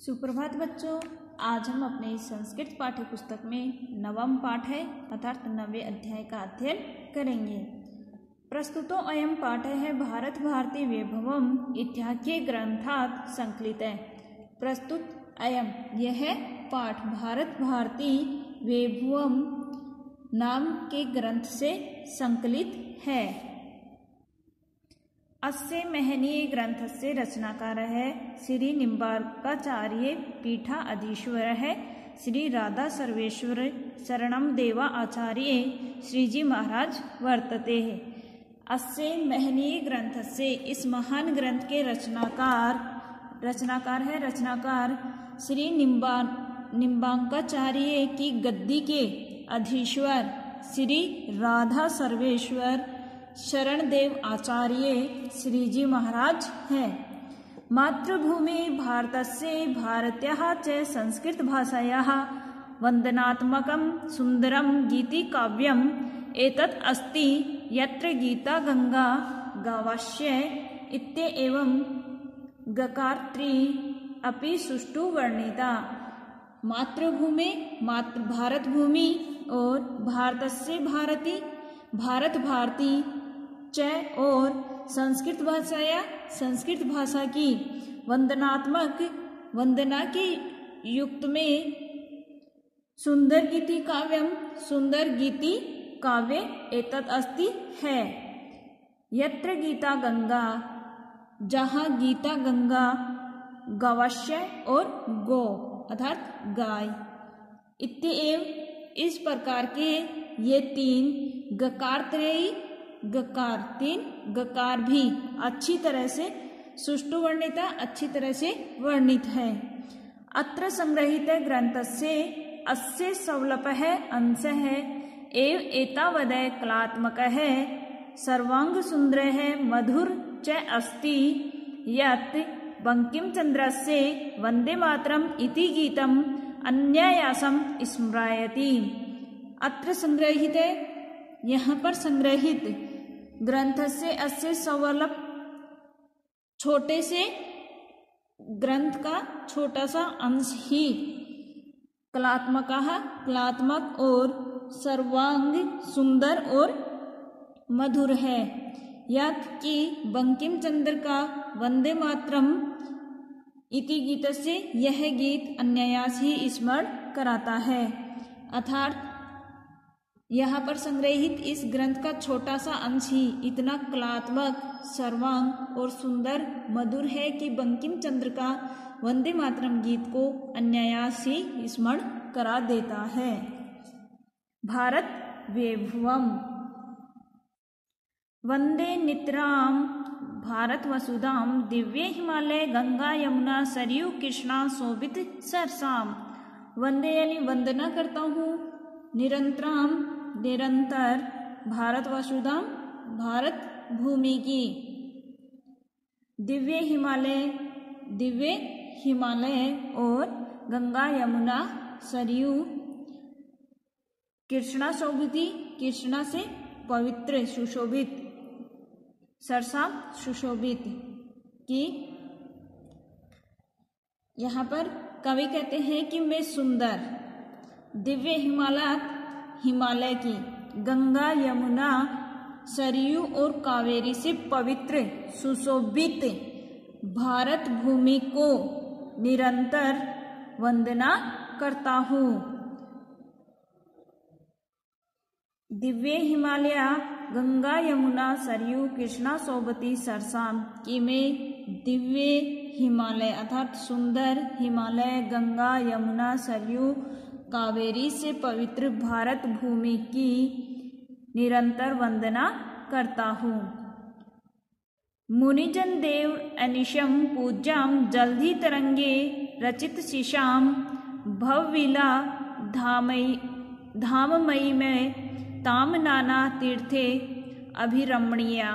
सुप्रभात बच्चों, आज हम अपने इस संस्कृत पाठ्य पुस्तक में नवम पाठ है अर्थात 9वें अध्याय का अध्ययन करेंगे। प्रस्तुतो अयम पाठ है भारत भारती वैभवम इत्याख्ये ग्रंथात् संकलित है। प्रस्तुत अयम यह पाठ भारत भारती वैभवम नाम के ग्रंथ से संकलित है। अस्य महनीय ग्रंथस्य रचनाकार है श्री निम्बार्काचार्य पीठा अधीश्वर है श्री राधा सर्वेश्वर शरणम देवा आचार्य श्रीजी महाराज वर्तते है। अस्य महनीय ग्रंथस्य इस महान ग्रंथ के रचनाकार श्री निम्बार्काचार्य की गद्दी के अधीश्वर श्री राधा सर्वेश्वर शरण देव आचार्य श्रीजी महाराज हैं। मातृभूमि भारतस्य भारत्याः च संस्कृत भाषायाः वंदनात्मकं सुंदरं गीतिकाव्यम् एतत् अस्ति यत्र गीता गंगा गावस्य इत्येवं गकार्त्री अपि सुष्ठु वर्णिता। मातृभूमि भारत भूमि और भारतस्य भारती भारत भारती च और संस्कृत भाषा की वंदना के युक्त में सुंदर गीति काव्य एतत् अस्ति है। यत्र गीता गंगा जहाँ गीता गंगा गवश्य और गो अर्थात गाय इत्येव इस प्रकार के ये तीन गकार भी अच्छी तरह से सुष्ठु वर्णिता अच्छी तरह से वर्णित है। अत्र संग्रहित ग्रंथस्य अस्य सवलपः अंशः एव एतावदय कलात्मकः सर्वांग सुंदरः मधुर च अस्ति यत् बंकिमचन्द्रस्य वंदे मातरम् इति गीतम् अन्यायासं स्मृयति। अत्र संग्रहित यहाँ पर संग्रहित ग्रंथ से अस्य सवलप छोटे से ग्रंथ का छोटा सा अंश ही कलात्मक और सर्वांग सुंदर और मधुर है। यत् कि बंकिम चंद्र का वंदे मातरम इति गीत से यह गीत अन्यायास ही स्मरण कराता है। अर्थात यहाँ पर संग्रहित इस ग्रंथ का छोटा सा अंश ही इतना कलात्मक सर्वांग और सुंदर मधुर है कि बंकिम चंद्र का वंदे मातरम गीत को अन्यायास ही स्मरण करा देता है। भारत वैभवम वंदे नितराम भारत वसुधाम दिव्य हिमालय गंगा यमुना सरयू कृष्णा शोभित सरसाम। वंदे यानी वंदना करता हूँ, निरंतर भारत वसुधाम भारत भूमि की, दिव्य हिमालय और गंगा यमुना सरयू कृष्णा शोभिति कृष्णा से पवित्र सुशोभित सरसाम सुशोभित की। यहाँ पर कवि कहते हैं कि मैं सुंदर दिव्य हिमालय की, गंगा यमुना सरयू और कावेरी से पवित्र सुशोभित भारत भूमि को निरंतर वंदना करता हूँ। दिव्य हिमालय गंगा यमुना सरयू कृष्णा शोभती सरसाम कि मैं दिव्य हिमालय अर्थात सुंदर हिमालय गंगा यमुना सरयू कावेरी से पवित्र भारत भूमि की निरंतर वंदना करता हूँ। मुनिजन देव अनिशम पूज्याम जलधि तरंगे रचित शिशाम भवविला धाममयी में ताम नाना तीर्थे अभिरमणीया।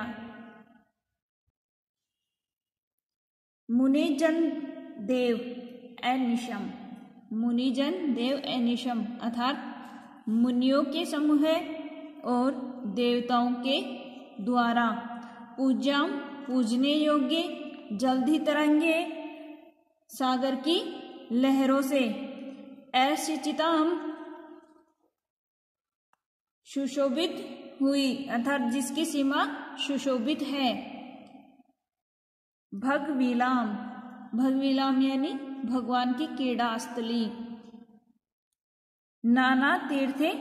मुनिजन देव अनिशम अर्थात मुनियों के समूह और देवताओं के द्वारा पूजने योग्य जलधि तरंगे सागर की लहरों से ऐसिचिताम सुशोभित हुई, अर्थात जिसकी सीमा सुशोभित है। भगविलाम, भगविलाम यानी भगवान की क्रीड़ा स्थली। नाना तीर्थे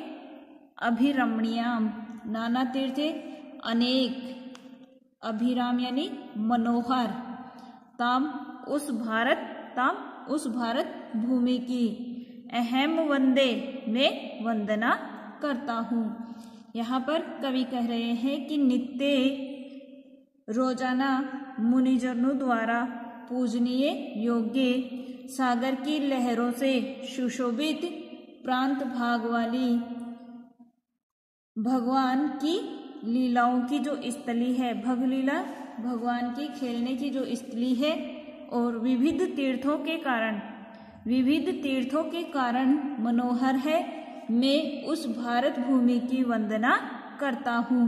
अभिरमणीयाम, नाना तीर्थे अनेक, अभिराम यानी मनोहर, ताम उस भारत भूमि की, अहम वंदे में वंदना करता हूँ। यहाँ पर कवि कह रहे हैं कि नित्य रोजाना मुनिजनों द्वारा पूजनीय योग्य सागर की लहरों से सुशोभित प्रांत भाग वाली भगवान की लीलाओं की जो स्थली है, भगलीला भगवान की खेलने की जो स्थली है, और विविध तीर्थों के कारण मनोहर है, मैं उस भारत भूमि की वंदना करता हूँ।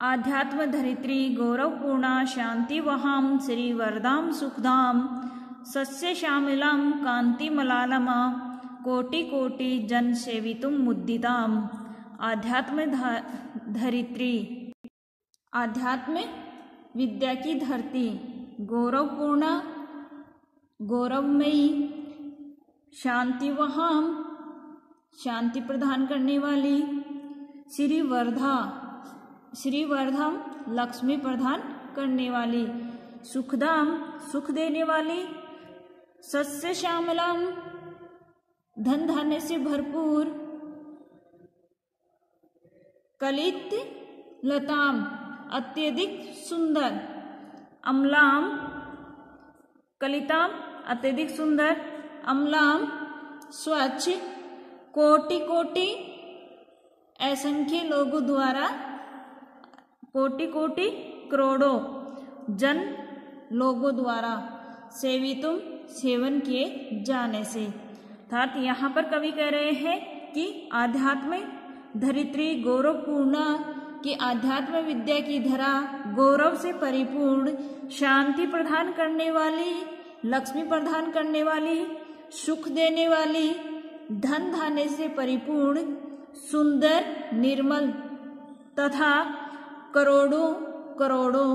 आध्यात्म धरित्री गौरवपूर्णा शांति वहाम श्री वरदाम सुखदाम सस्य श्यामिलाम कांति मलालमा कोटि कोटि जन सेवितुम मुद्दिताम। आध्यात्म धरित्री, आध्यात्म विद्या की धरती, गौरवपूर्ण गौरवमयी, शांति वहाम शांति प्रदान करने वाली, श्री वर्धम लक्ष्मी प्रदान करने वाली, सुखदाम सुख देने वाली, सस्य श्यामलाम धन धान्य से भरपूर, कलित लताम अत्यधिक सुंदर, अम्लाम कलिताम अत्यधिक सुंदर, अम्लाम स्वच्छ, कोटि कोटि असंख्य लोगों द्वारा, कोटि कोटि करोड़ों जन लोगों द्वारा सेवितुम सेवन किए जाने से। अर्थात यहाँ पर कवि कह रहे हैं कि आध्यात्म धरित्री गौरवपूर्ण, कि आध्यात्म विद्या की धरा गौरव से परिपूर्ण, शांति प्रदान करने वाली, लक्ष्मी प्रदान करने वाली, सुख देने वाली, धन धान्य से परिपूर्ण, सुंदर निर्मल तथा करोड़ों करोड़ों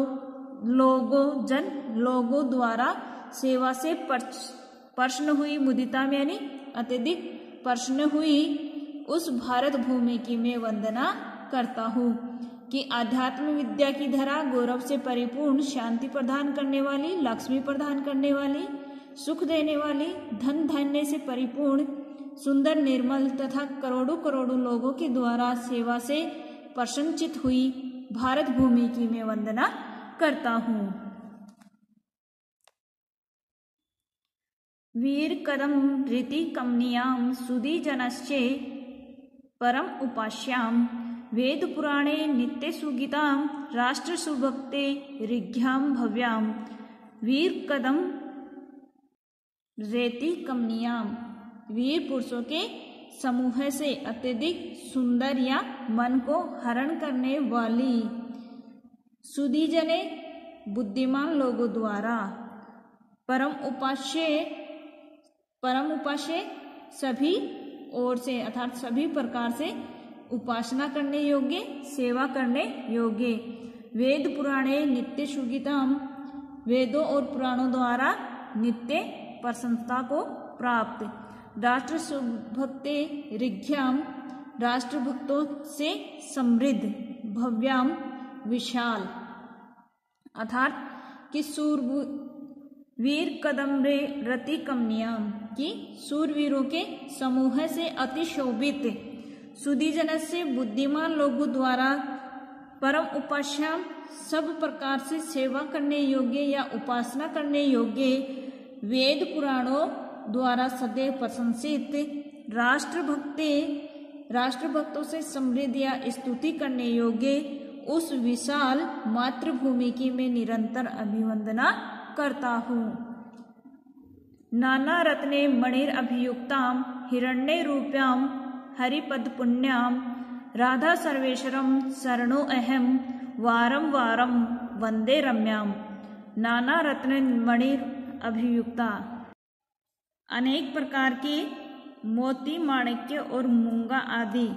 जन लोगों द्वारा सेवा से प्रसन्न हुई, मुदिता में यानी अत्यधिक प्रसन्न हुई उस भारत भूमि की मैं वंदना करता हूँ। कि आध्यात्म विद्या की धरा गौरव से परिपूर्ण, शांति प्रदान करने वाली, लक्ष्मी प्रदान करने वाली, सुख देने वाली, धन धान्य से परिपूर्ण, सुंदर निर्मल तथा करोड़ों करोड़ों लोगों के द्वारा सेवा से प्रसन्नचित हुई भारत भूमि की मैं वंदना करता हूँ। वीर कदम रीति कमनीयाम सुधी जनश्चे परम उपास्याम वेद पुराणे नित्य सुगीताम राष्ट्र सुभक्ते ऋग्याम भव्याम। वीर कदम रेति कमनीयाम, वीर पुरुषों के समूह से अत्यधिक सुंदर या मन को हरण करने वाली, सुधी जने बुद्धिमान लोगों द्वारा, परम उपास्य सभी ओर से अर्थात सभी प्रकार से उपासना करने योग्य, सेवा करने योग्य, वेद पुराणे नित्य सुगीताम, वेदों और पुराणों द्वारा नित्य प्रशंसा को प्राप्त, राष्ट्र सुभक्ते ऋग्याम राष्ट्र भक्तों से समृद्ध, भव्याम विशाल, अर्थात कि वीर कदम रे रति कमनीयाम, की सूरवीरों के समूह से अति शोभित, सुधीजन से बुद्धिमान लोगों द्वारा, परम उपास्याम सब प्रकार से सेवा करने योग्य या उपासना करने योग्य, वेद पुराणों द्वारा सदैव प्रशंसित, राष्ट्र भक्तों से समृद्ध या स्तुति करने योग्य उस विशाल मातृभूमि की मैं निरंतर अभिवंदना करता हूँ। नाना रत्ने मणिर अभियुक्ताम हिरण्य रूप्याम हरिपद पुण्याम राधा सर्वेश्वरम शरणो अहम वारम वारम वंदे रम्याम। नाना रत्न मणिर अभियुक्ता। अनेक प्रकार के मोती, माणिक्य और मूंगा आदि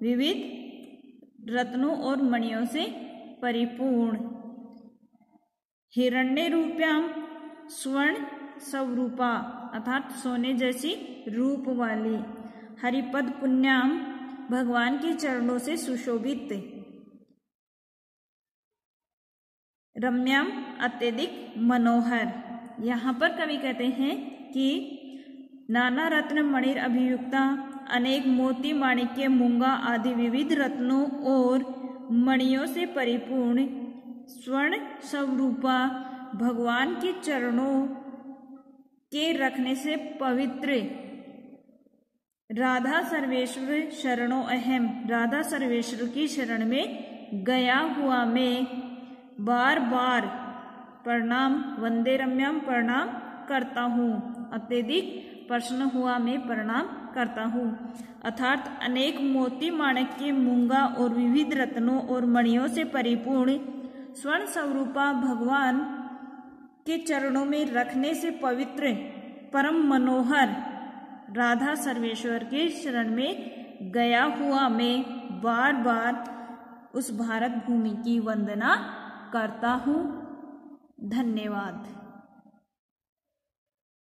विविध रत्नों और मणियों से परिपूर्ण। हिरण्यरूप्याम स्वर्ण स्वरूपा अर्थात सोने जैसी रूप वाली। हरिपद पुण्याम भगवान के चरणों से सुशोभित। रम्याम अत्यधिक मनोहर। यहाँ पर कवि कहते हैं कि नाना रत्न मणिर अभियुक्ता, अनेक मोती, माणिक्य, मूंगा आदि विविध रत्नों और मणियों से परिपूर्ण स्वर्ण स्वरूपा भगवान के चरणों के रखने से पवित्र राधा सर्वेश्वर शरणों अहम, राधा सर्वेश्वर की शरण में गया हुआ मैं बार बार प्रणाम, वंदे रम्याम प्रणाम करता हूँ, अत्यधिक प्रसन्न हुआ मैं प्रणाम करता हूँ। अर्थात अनेक मोती, माणिक्य, मूंगा और विविध रत्नों और मणियों से परिपूर्ण स्वर्ण स्वरूपा भगवान के चरणों में रखने से पवित्र परम मनोहर राधा सर्वेश्वर के शरण में गया हुआ मैं बार बार उस भारत भूमि की वंदना करता हूँ। धन्यवाद।